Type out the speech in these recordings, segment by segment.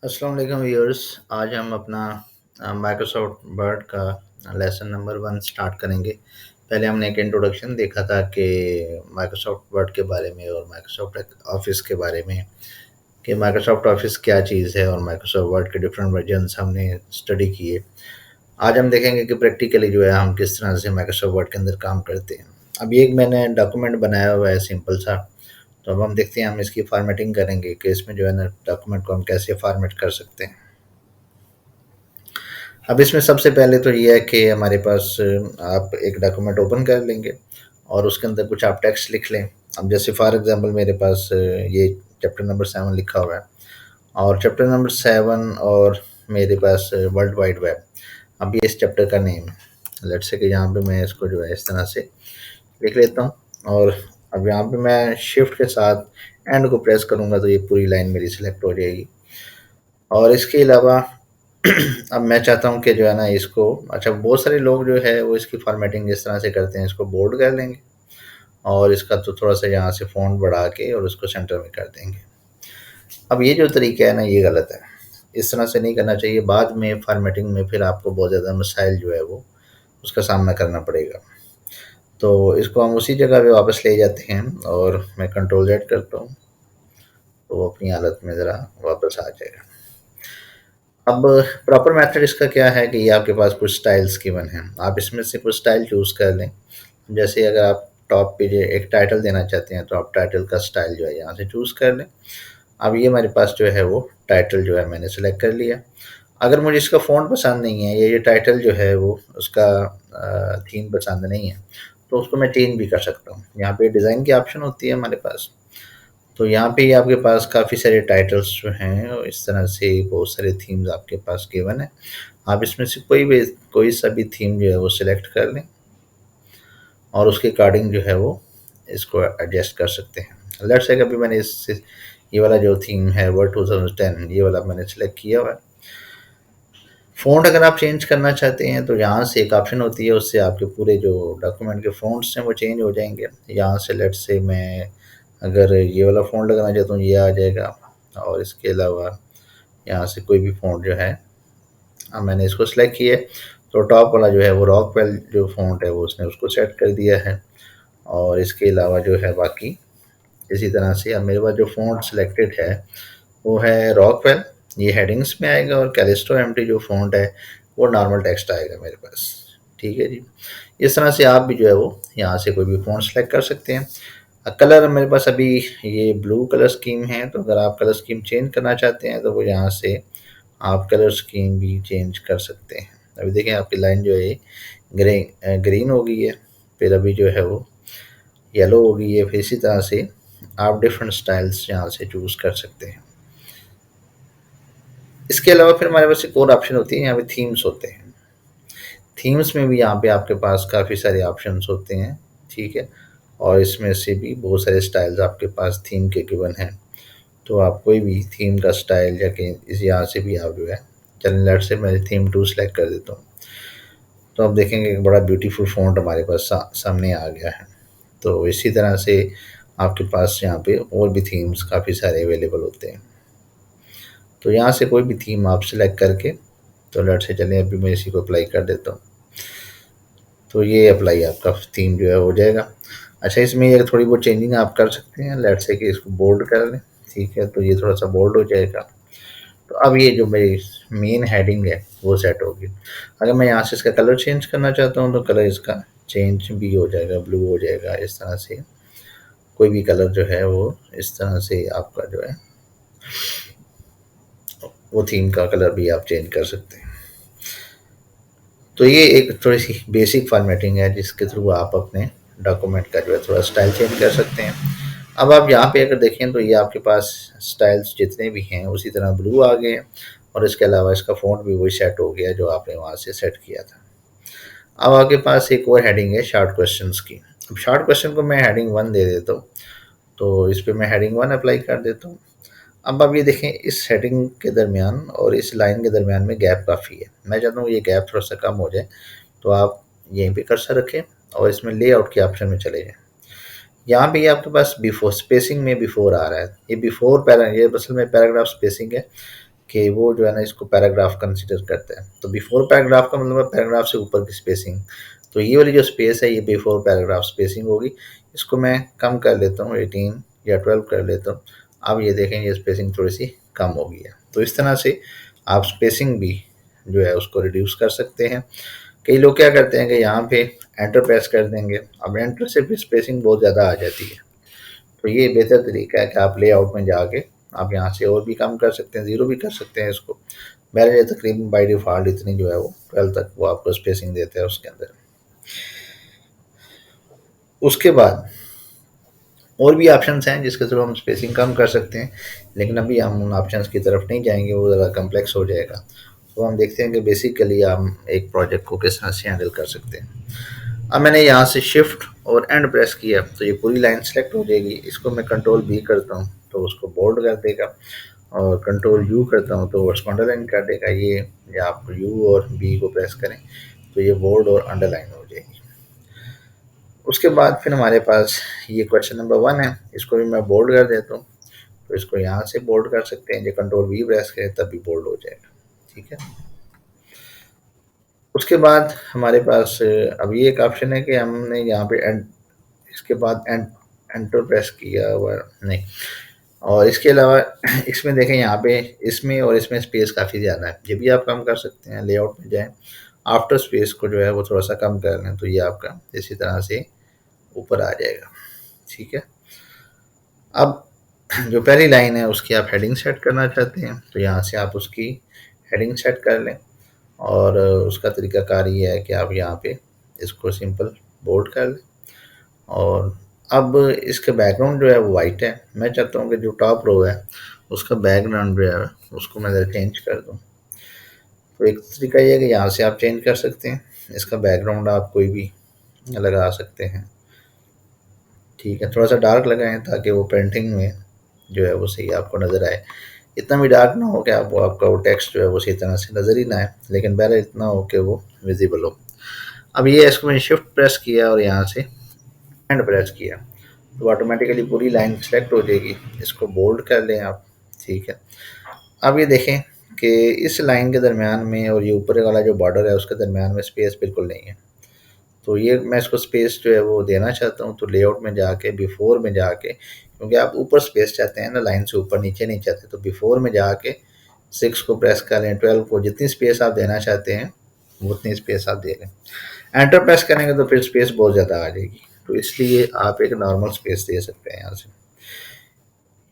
अस्सलाम वालेकुम व्यूअर्स। आज हम अपना माइक्रोसॉफ्ट वर्ड का लेसन नंबर 1 स्टार्ट करेंगे। पहले हमने एक इंट्रोडक्शन देखा था कि माइक्रोसॉफ्ट वर्ड के बारे में और माइक्रोसॉफ्ट ऑफिस के बारे में कि माइक्रोसॉफ्ट ऑफिस क्या चीज़ है और माइक्रोसॉफ्ट वर्ड के डिफरेंट वर्जन्स हमने स्टडी किए। आज हम देखेंगे कि प्रैक्टिकली जो है हम किस तरह से माइक्रोसॉफ्ट वर्ड के अंदर काम करते हैं। अभी एक मैंने डॉक्यूमेंट बनाया हुआ है सिंपल सा। तो अब हम देखते हैं हम इसकी फॉर्मेटिंग करेंगे कि इसमें जो है ना डॉक्यूमेंट को हम कैसे फॉर्मेट कर सकते हैं। अब इसमें सबसे पहले तो ये है कि हमारे पास आप एक डॉक्यूमेंट ओपन कर लेंगे और उसके अंदर कुछ आप टेक्स्ट लिख लें। अब जैसे फॉर एग्जांपल मेरे पास ये चैप्टर नंबर 7 लिखा हुआ है और चैप्टर नंबर 7 और मेरे पास वर्ल्ड वाइड वेब। अब ये इस चैप्टर का नेम है। लेट्स से कि यहाँ पे मैं इसको जो है इस तरह से लिख लेता हूँ और अब यहाँ पे मैं शिफ्ट के साथ एंड को प्रेस करूँगा तो ये पूरी लाइन मेरी सिलेक्ट हो जाएगी। और इसके अलावा अब मैं चाहता हूँ कि जो है ना इसको अच्छा बहुत सारे लोग जो है वो इसकी फॉर्मेटिंग इस तरह से करते हैं, इसको बोल्ड कर लेंगे और इसका तो थोड़ा सा यहाँ से फ़ॉन्ट बढ़ा के और उसको सेंटर में कर देंगे। अब ये जो तरीका है ना ये गलत है, इस तरह से नहीं करना चाहिए। बाद में फॉर्मेटिंग में फिर आपको बहुत ज़्यादा मसाइल जो है वो उसका सामना करना पड़ेगा। तो इसको हम उसी जगह पे वापस ले जाते हैं और मैं कंट्रोल जेड करता हूँ तो वो अपनी हालत में ज़रा वापस आ जाएगा। अब प्रॉपर मेथड इसका क्या है कि ये आपके पास कुछ स्टाइल्स गिवन हैं, आप इसमें से कुछ स्टाइल चूज़ कर लें। जैसे अगर आप टॉप पे जो एक टाइटल देना चाहते हैं तो आप टाइटल का स्टाइल जो है यहाँ से चूज़ कर लें। अब ये हमारे पास जो है वो टाइटल जो है मैंने सेलेक्ट कर लिया। अगर मुझे इसका फ़ॉन्ट पसंद नहीं है या ये टाइटल जो है वो उसका थीम पसंद नहीं है तो उसको मैं चेंज भी कर सकता हूँ। यहाँ पे डिज़ाइन की ऑप्शन होती है हमारे पास। तो यहाँ पे आपके पास काफ़ी सारे टाइटल्स जो हैं और इस तरह से बहुत सारे थीम्स आपके पास गिवन है। आप इसमें से कोई सा भी थीम जो है वो सिलेक्ट कर लें और उसके अकॉर्डिंग जो है वो इसको एडजस्ट कर सकते हैं। लेट्स से अभी मैंने इस ये वाला जो थीम है वो 2010 ये वाला मैंने सेलेक्ट किया हुआ है। फ़ॉन्ट अगर आप चेंज करना चाहते हैं तो यहाँ से एक ऑप्शन होती है, उससे आपके पूरे जो डॉक्यूमेंट के फ़ॉन्ट्स हैं वो चेंज हो जाएंगे। यहाँ से लेट्स से मैं अगर ये वाला फ़ॉन्ट लगाना चाहता हूँ ये आ जाएगा और इसके अलावा यहाँ से कोई भी फ़ॉन्ट जो है मैंने इसको सेलेक्ट किया है तो टॉप वाला जो है वो रॉकवेल जो फ़ॉन्ट है वो उसने उसको सेट कर दिया है। और इसके अलावा जो है बाकी इसी तरह से अब मेरे पास जो फ़ॉन्ट सिलेक्टेड है वो है रॉकवेल, ये हेडिंग्स में आएगा और कैलिस्टो एम्प्टी जो फ़ॉन्ट है वो नॉर्मल टेक्स्ट आएगा मेरे पास। ठीक है जी। इस तरह से आप भी जो है वो यहाँ से कोई भी फ़ॉन्ट सेलेक्ट कर सकते हैं। कलर मेरे पास अभी ये ब्लू कलर स्कीम है तो अगर आप कलर स्कीम चेंज करना चाहते हैं तो वो यहाँ से आप कलर स्कीम भी चेंज कर सकते हैं। अभी देखें आपकी लाइन जो है ग्रीन हो गई है, फिर अभी जो है वो येलो हो गई है। फिर इसी तरह से आप डिफरेंट स्टाइल्स यहाँ से चूज़ कर सकते हैं। इसके अलावा फिर हमारे पास एक और ऑप्शन होती है, यहाँ पे थीम्स होते हैं। थीम्स में भी यहाँ पे आपके पास काफ़ी सारे ऑप्शंस होते हैं। ठीक है। और इसमें से भी बहुत सारे स्टाइल्स आपके पास थीम के गिवन हैं। तो आप कोई भी थीम का स्टाइल या कि इस यहाँ से भी आप जो है चलिए लेट्स से मैं थीम 2 सेलेक्ट कर देता हूँ। तो आप देखेंगे एक बड़ा ब्यूटीफुल फ़ॉन्ट हमारे पास सामने आ गया है। तो इसी तरह से आपके पास यहाँ पे और भी थीम्स काफ़ी सारे अवेलेबल होते हैं। तो यहाँ से कोई भी थीम आप सेलेक्ट करके तो लेट्स से चलिए अभी मैं इसी को अप्लाई कर देता हूँ। तो ये अप्लाई आपका थीम जो है हो जाएगा। अच्छा इसमें ये थोड़ी बहुत चेंजिंग आप कर सकते हैं। लेट्स से कि इसको बोल्ड कर लें। ठीक है तो ये थोड़ा सा बोल्ड हो जाएगा। तो अब ये जो मेरी मेन हेडिंग है वो सेट होगी। अगर मैं यहाँ से इसका कलर चेंज करना चाहता हूँ तो कलर इसका चेंज भी हो जाएगा, ब्लू हो जाएगा। इस तरह से कोई भी कलर जो है वो इस तरह से आपका जो है वो थीम का कलर भी आप चेंज कर सकते हैं। तो ये एक थोड़ी सी बेसिक फॉर्मेटिंग है जिसके थ्रू आप अपने डॉक्यूमेंट का जो है थोड़ा स्टाइल चेंज कर सकते हैं। अब आप यहाँ पे अगर देखें तो ये आपके पास स्टाइल्स जितने भी हैं उसी तरह ब्लू आ गए और इसके अलावा इसका फ़ॉन्ट भी वही सेट हो गया जो आपने वहाँ से सेट किया था। अब आपके पास एक और हेडिंग है शॉर्ट क्वेश्चंस की। अब शॉर्ट क्वेश्चन को मैं हेडिंग 1 दे देता हूँ। तो इस पे मैं हेडिंग 1 अप्लाई कर देता हूँ। अब आप ये देखें इस हेडिंग के दरमियान और इस लाइन के दरमियान में गैप काफ़ी है। मैं चाहता हूँ ये गैप थोड़ा सा कम हो जाए तो आप यहीं पे कर्सर रखें और इसमें लेआउट के ऑप्शन में चले जाएं। यहाँ पे ये आपके पास बिफोर स्पेसिंग में बिफोर आ रहा है। ये बिफोर पैरा ये असल में पैराग्राफ स्पेसिंग है कि वो जो है ना इसको पैराग्राफ कंसिडर करता है। तो बिफोर पैराग्राफ का मतलब है पैराग्राफ से ऊपर की स्पेसिंग। तो ये वाली जो स्पेस है ये बिफोर पैराग्राफ स्पेसिंग होगी। इसको मैं कम कर लेता हूँ, 18 या 12 कर लेता हूँ। अब ये देखें ये स्पेसिंग थोड़ी सी कम हो गई है। तो इस तरह से आप स्पेसिंग भी जो है उसको रिड्यूस कर सकते हैं। कई लोग क्या करते हैं कि यहाँ पे एंटर प्रेस कर देंगे, अब एंटर से भी स्पेसिंग बहुत ज़्यादा आ जाती है। तो ये बेहतर तरीका है कि आप लेआउट में जाके आप यहाँ से और भी कम कर सकते हैं, ज़ीरो भी कर सकते हैं इसको। मेरे तकरीबन बाई डिफ़ॉल्ट इतनी जो है वो 12 तक वो आपको स्पेसिंग देता है उसके अंदर। उसके बाद और भी ऑप्शंस हैं जिसके थ्रू हम स्पेसिंग कम कर सकते हैं, लेकिन अभी हम उन ऑप्शंस की तरफ नहीं जाएंगे, वो ज़्यादा कम्प्लेक्स हो जाएगा। तो हम देखते हैं कि बेसिकली हम एक प्रोजेक्ट को किस तरह से हैंडल कर सकते हैं। अब मैंने यहाँ से शिफ्ट और एंड प्रेस किया तो ये पूरी लाइन सेलेक्ट हो जाएगी। इसको मैं कंट्रोल बी करता हूँ तो उसको बोल्ड कर देगा, और कंट्रोल यू करता हूँ तो उसको अंडरलाइन कर देगा। ये या आप यू और बी को प्रेस करें तो ये बोल्ड और अंडरलाइन हो जाएगी। उसके बाद फिर हमारे पास ये क्वेश्चन नंबर 1 है, इसको भी मैं बोल्ड कर देता हूँ। तो इसको यहाँ से बोल्ड कर सकते हैं, जो कंट्रोल वी प्रेस करें तब भी बोल्ड हो जाएगा। ठीक है। उसके बाद हमारे पास अब ये एक ऑप्शन है कि हमने यहाँ पे एंड, इसके बाद एंटर प्रेस किया हुआ नहीं, और इसके अलावा इसमें देखें यहाँ पे इसमें और इसमें स्पेस काफ़ी ज़्यादा है, ये भी आप कम कर सकते हैं। लेआउट में जाएं, आफ्टर स्पेस को जो है वो थोड़ा सा कम कर लें तो ये आपका इसी तरह से ऊपर आ जाएगा। ठीक है। अब जो पहली लाइन है उसकी आप हेडिंग सेट करना चाहते हैं तो यहाँ से आप उसकी हेडिंग सेट कर लें, और उसका तरीकाकार ये है कि आप यहाँ पे इसको सिंपल बोल्ड कर लें। और अब इसका बैकग्राउंड जो है वो वाइट है, मैं चाहता हूँ कि जो टॉप रो है उसका बैकग्राउंड जो है उसको मैं ज़रा चेंज कर दूँ। तो एक तरीका ये है कि यहाँ से आप चेंज कर सकते हैं, इसका बैकग्राउंड आप कोई भी लगा सकते हैं। ठीक है, थोड़ा सा डार्क लगाएं ताकि वो पेंटिंग में जो है वो सही आपको नज़र आए। इतना भी डार्क ना हो कि आप वो आपका वो टेक्स्ट जो है वो सही तरह से नज़र ही ना आए, लेकिन पहले इतना हो कि वो विजिबल हो। अब ये इसको मैंने शिफ्ट प्रेस किया और यहाँ से एंड प्रेस किया तो ऑटोमेटिकली पूरी लाइन सेलेक्ट हो जाएगी। इसको बोल्ड कर लें आप। ठीक है। अब ये देखें कि इस लाइन के दरमियान में और ये ऊपर वाला जो बॉर्डर है उसके दरमियान में स्पेस बिल्कुल नहीं है। तो ये मैं इसको स्पेस जो है वो देना चाहता हूँ। तो लेआउट में जाके बिफोर में जाके, क्योंकि आप ऊपर स्पेस चाहते हैं ना, लाइन से ऊपर नीचे नहीं चाहते, तो बिफोर में जाके 6 को प्रेस कर लें, 12 को, जितनी स्पेस आप देना चाहते हैं उतनी स्पेस आप दे लें। एंटर प्रेस करेंगे तो फिर स्पेस बहुत ज़्यादा आ जाएगी, तो इसलिए आप एक नॉर्मल स्पेस दे सकते हैं यहाँ से।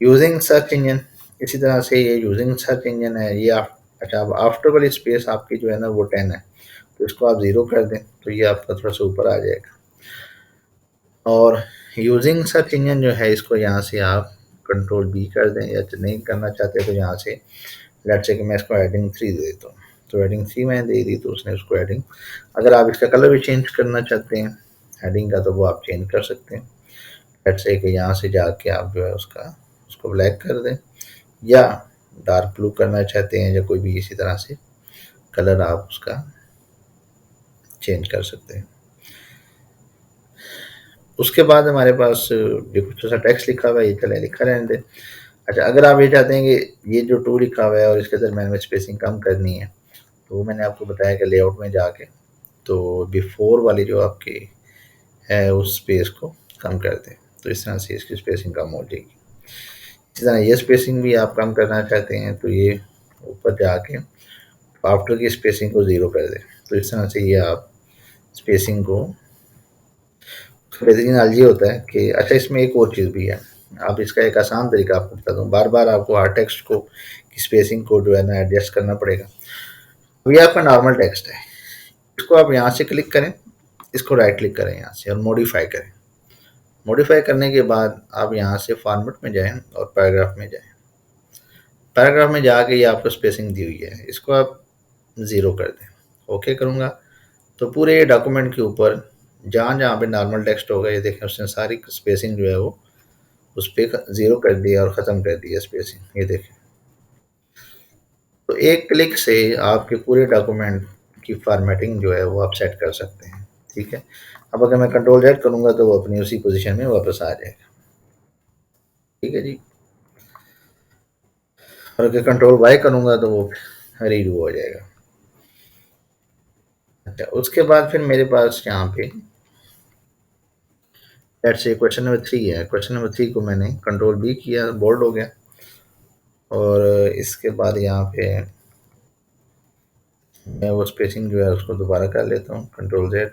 यूजिंग सर्च इंजन, इसी तरह से ये यूजिंग सर्च इंजन है ये आप, अच्छा अब आफ्टर वाली स्पेस आपकी जो है ना वो 10 है, तो इसको आप 0 कर दें तो ये आपका थोड़ा सा ऊपर आ जाएगा। और यूजिंग सर्च इंजन जो है इसको यहाँ से आप कंट्रोल बी कर दें, या नहीं करना चाहते तो यहाँ से लेट्स से कि मैं इसको हेडिंग 3 दे देता हूँ। तो हेडिंग 3 मैंने दे दी तो उसने उसको हेडिंग, अगर आप इसका कलर भी चेंज करना चाहते हैं हेडिंग का तो वो आप चेंज कर सकते हैं। लेट्स से कि यहाँ से जाके आप जो है उसका उसको ब्लैक कर दें, या डार्क ब्लू करना चाहते हैं, या कोई भी इसी तरह से कलर आप उसका चेंज कर सकते हैं। उसके बाद हमारे पास जो कुछ सा टेक्स्ट लिखा हुआ है ये चले लिखा रहने दें। अच्छा, अगर आप ये चाहते हैं कि ये जो टू लिखा हुआ है और इसके दरम्यान में स्पेसिंग कम करनी है तो वो मैंने आपको बताया कि लेआउट में जाके तो बिफोर वाली जो आपकी है उस स्पेस को कम कर दें, तो इस तरह से इसकी स्पेसिंग कम हो जाएगी। इसी तरह ये स्पेसिंग भी आप कम करना चाहते हैं तो ये ऊपर जाके आफ्टर की स्पेसिंग को 0 कर दें, तो इस तरह से ये आप स्पेसिंग को, बेहतरीन हाल ये होता है कि अच्छा इसमें एक और चीज़ भी है। आप इसका एक आसान तरीका आपको बता दूँ, बार बार आपको हर टेक्स्ट को की स्पेसिंग को जो है ना एडजस्ट करना पड़ेगा। अब ये आपका नॉर्मल टेक्स्ट है, इसको आप यहाँ से क्लिक करें, इसको राइट क्लिक करें यहाँ से और मॉडिफाई करें। मॉडिफाई करने के बाद आप यहाँ से फॉर्मेट में जाएं और पैराग्राफ में जाएं। पैराग्राफ में जाके ये आपको स्पेसिंग दी हुई है, इसको आप 0 कर दें। ओके करूँगा तो पूरे डॉक्यूमेंट के ऊपर जहाँ जहाँ पे नॉर्मल टेक्स्ट होगा ये देखें उसने सारी स्पेसिंग जो है वो उस पर 0 कर दिया और ख़त्म कर दिया स्पेसिंग, ये देखें। तो एक क्लिक से आपके पूरे डॉक्यूमेंट की फॉर्मेटिंग जो है वो आप सेट कर सकते हैं। ठीक है। अब अगर मैं कंट्रोल Z करूँगा तो वो अपनी उसी पोजीशन में वापस आ जाएगा। ठीक है जी। और अगर कंट्रोल वाई करूँगा तो वो रीडू हो जाएगा। अच्छा, उसके बाद फिर मेरे पास यहाँ पे लेट्स से क्वेश्चन नंबर 3 है। क्वेश्चन नंबर 3 को मैंने कंट्रोल बी किया, बोल्ड हो गया। और इसके बाद यहाँ पे मैं वो स्पेसिंग जो है उसको दोबारा कर लेता हूँ, कंट्रोल जेड,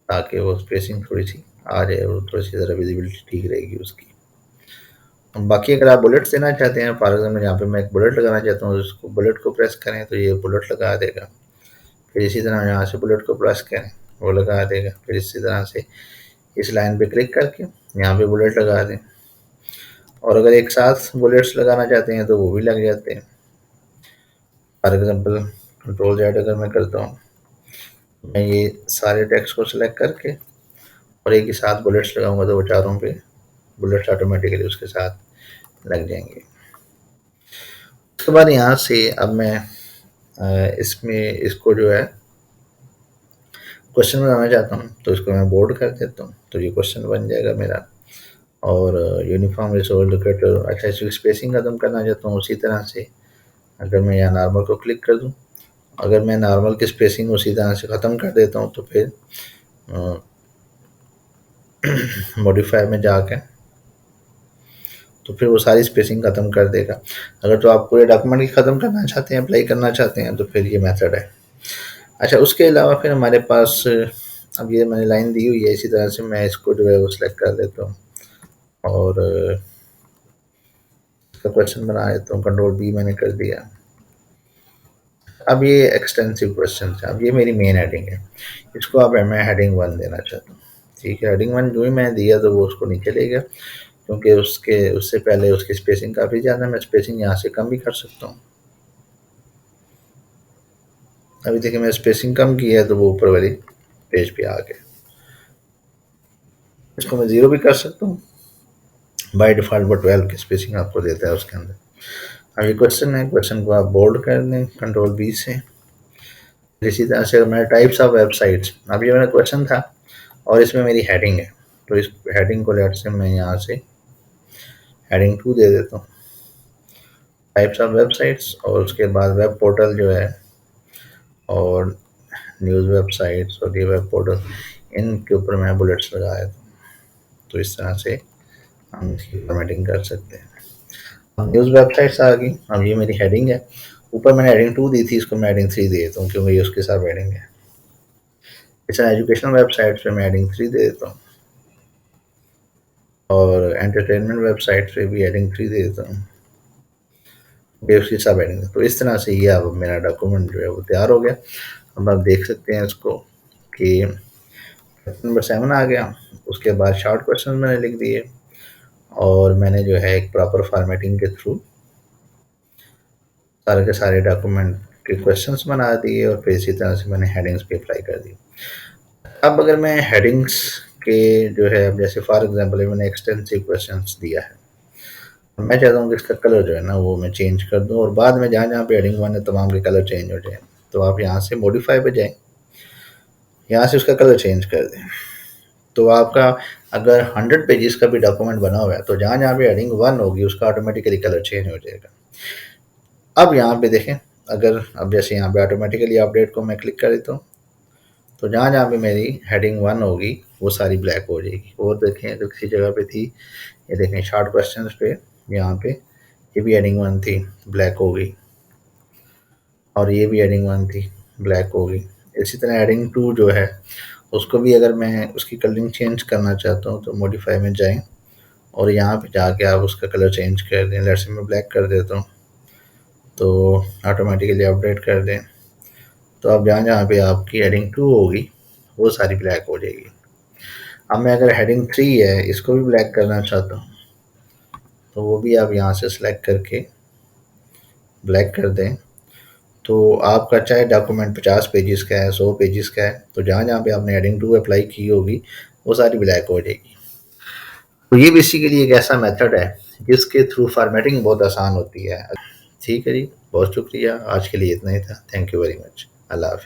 ताकि वो स्पेसिंग थोड़ी सी आ जाए और थोड़ी सी ज़रा विजिबिलिटी ठीक रहेगी उसकी। बाकी अगर आप बुलेट्स देना चाहते हैं, फॉर एग्जाम्पल यहाँ पे मैं एक बुलेट लगाना चाहता हूँ, उसको बुलेट को प्रेस करें तो ये बुलेट लगा देगा। फिर इसी तरह यहाँ से बुलेट को प्रेस करें, वो लगा देगा। फिर इसी तरह से इस लाइन पे क्लिक करके यहाँ पे बुलेट लगा दें। और अगर एक साथ बुलेट्स लगाना चाहते हैं तो वो भी लग जाते हैं। फॉर एग्जाम्पल कंट्रोल जेड अगर मैं करता हूँ, मैं ये सारे टेक्स्ट को सिलेक्ट करके और एक ही साथ बुलेट्स लगाऊंगा तो वो चारों पे बुलेट्स ऑटोमेटिकली उसके साथ लग जाएंगे। उसके बाद यहाँ से अब मैं इसमें इसको जो है क्वेश्चन बनाना चाहता हूँ, तो इसको मैं बोर्ड कर देता हूँ, तो ये क्वेश्चन बन जाएगा मेरा। और यूनिफॉर्म रिसोर्स लोकेटर, अच्छा इसकी स्पेसिंग ख़त्म करना चाहता हूँ, उसी तरह से अगर मैं यहाँ नॉर्मल को क्लिक कर दूँ, अगर मैं नॉर्मल की स्पेसिंग उसी तरह से ख़त्म कर देता हूँ तो फिर मॉडिफाई में जाके तो फिर वो सारी स्पेसिंग ख़त्म कर देगा। अगर तो आप पूरे डॉक्यूमेंट की ख़त्म करना चाहते हैं, अप्लाई करना चाहते हैं, तो फिर ये मेथड है। अच्छा, उसके अलावा फिर हमारे पास अब ये मैंने लाइन दी हुई है, इसी तरह से मैं इसको जो है वो सिलेक्ट कर देता हूँ और इसका क्वेश्चन बना देता हूँ, कंट्रोल बी मैंने कर दिया। अब ये एक्सटेंसिव क्वेश्चन है, अब ये मेरी मेन हेडिंग है, इसको अब मैं हेडिंग 1 देना चाहता हूँ। ठीक है, हेडिंग 1 जो ही मैं दिया तो वो उसको नीचे ले गया, क्योंकि उससे पहले उसकी स्पेसिंग काफ़ी ज़्यादा, मैं स्पेसिंग यहाँ से कम भी कर सकता हूँ। अभी देखिए मैं स्पेसिंग कम की है तो वो ऊपर वाली पेज पे आ गया। इसको मैं 0 भी कर सकता हूँ, बाय डिफ़ॉल्ट वो 12 की स्पेसिंग आपको देता है उसके अंदर। अब ये क्वेश्चन है, क्वेश्चन को आप बोल्ड कर दें कंट्रोल बी से। इसी तरह से मेरे टाइप्स ऑफ वेबसाइट्स, अब ये मेरा क्वेश्चन था और इसमें मेरी हेडिंग है, तो इस हेडिंग को लेट से मैं यहाँ से हेडिंग 2 दे देता हूँ, टाइप्स ऑफ वेबसाइट्स, और उसके बाद वेब पोर्टल जो है और न्यूज़ वेबसाइट्स और ये वेब पोर्टल, इनके ऊपर मैं बुलेट्स लगा देता हूँ। तो इस तरह से हम इसकी फॉर्मेटिंग कर सकते हैं। अब न्यूज़ वेबसाइट्स आ गई, अब ये मेरी हेडिंग है, ऊपर मैंने हेडिंग 2 दी थी, इसको मैं हेडिंग 3 दे देता हूँ क्योंकि ये उसके साथ हेडिंग है। इस तरह एजुकेशनल वेबसाइट्स पे मैं हेडिंग 3 दे देता हूँ और एंटरटेनमेंट वेबसाइट पे भी हेडिंग 3 दे देता हूँ, ये उसकी सब हेडिंग है। तो इस तरह से ये अब मेरा डॉक्यूमेंट जो है वो तैयार हो गया। अब आप देख सकते हैं इसको कि क्वेश्चन नंबर 7 आ गया, उसके बाद शॉर्ट क्वेश्चन मैंने लिख दिए और मैंने जो है एक प्रॉपर फॉर्मेटिंग के थ्रू सारे के सारे डॉक्यूमेंट के क्वेश्चंस बना दिए और फिर इसी तरह से मैंने हेडिंग्स पे अप्लाई कर दी। अब अगर मैं हेडिंग्स के जो है, अब जैसे फॉर एग्जांपल मैंने एक्सटेंसिव क्वेश्चंस दिया है, मैं चाहता हूँ कि इसका कलर जो है ना वो मैं चेंज कर दूँ और बाद में जहाँ जहाँ पे हेडिंग 1 है तमाम के कलर चेंज हो जाए, तो आप यहाँ से मॉडिफाई पे जाएँ, यहाँ से उसका कलर चेंज कर दें। तो आपका अगर 100 पेजेस का भी डॉक्यूमेंट बना हुआ है तो जहाँ जहाँ पे हेडिंग 1 होगी उसका ऑटोमेटिकली कलर चेंज हो जाएगा। अब यहाँ पे देखें, अगर अब जैसे यहाँ पे ऑटोमेटिकली अपडेट को मैं क्लिक कर देता हूँ तो जहाँ जहाँ पे मेरी हेडिंग 1 होगी वो सारी ब्लैक हो जाएगी। और देखें तो किसी जगह पे थी, ये देखें शॉर्ट क्वेश्चन पे यहाँ पे ये भी हेडिंग 1 थी, ब्लैक हो गई, और ये भी हेडिंग 1 थी, ब्लैक हो गई। इसी तरह हेडिंग 2 जो है उसको भी अगर मैं उसकी कलरिंग चेंज करना चाहता हूँ तो मॉडिफाई में जाएं और यहाँ पे जाके आप उसका कलर चेंज कर दें। लेट्स से मैं ब्लैक कर देता हूँ तो ऑटोमेटिकली अपडेट कर दें, तो अब जहाँ जहाँ पे आपकी हेडिंग 2 होगी वो सारी ब्लैक हो जाएगी। अब मैं अगर हेडिंग 3 है इसको भी ब्लैक करना चाहता हूँ तो वो भी आप यहाँ से सिलेक्ट करके ब्लैक कर दें, तो आपका चाहे डॉक्यूमेंट 50 पेजेस का है, 100 पेजेस का है, तो जहाँ जहाँ पे आपने हेडिंग 2 अप्लाई की होगी वो सारी ब्लैक हो जाएगी। तो ये बेसिकली एक ऐसा मेथड है जिसके थ्रू फॉर्मेटिंग बहुत आसान होती है। ठीक है जी, बहुत शुक्रिया, आज के लिए इतना ही था। Thank you very much. अल्लाह हाफ़िज़।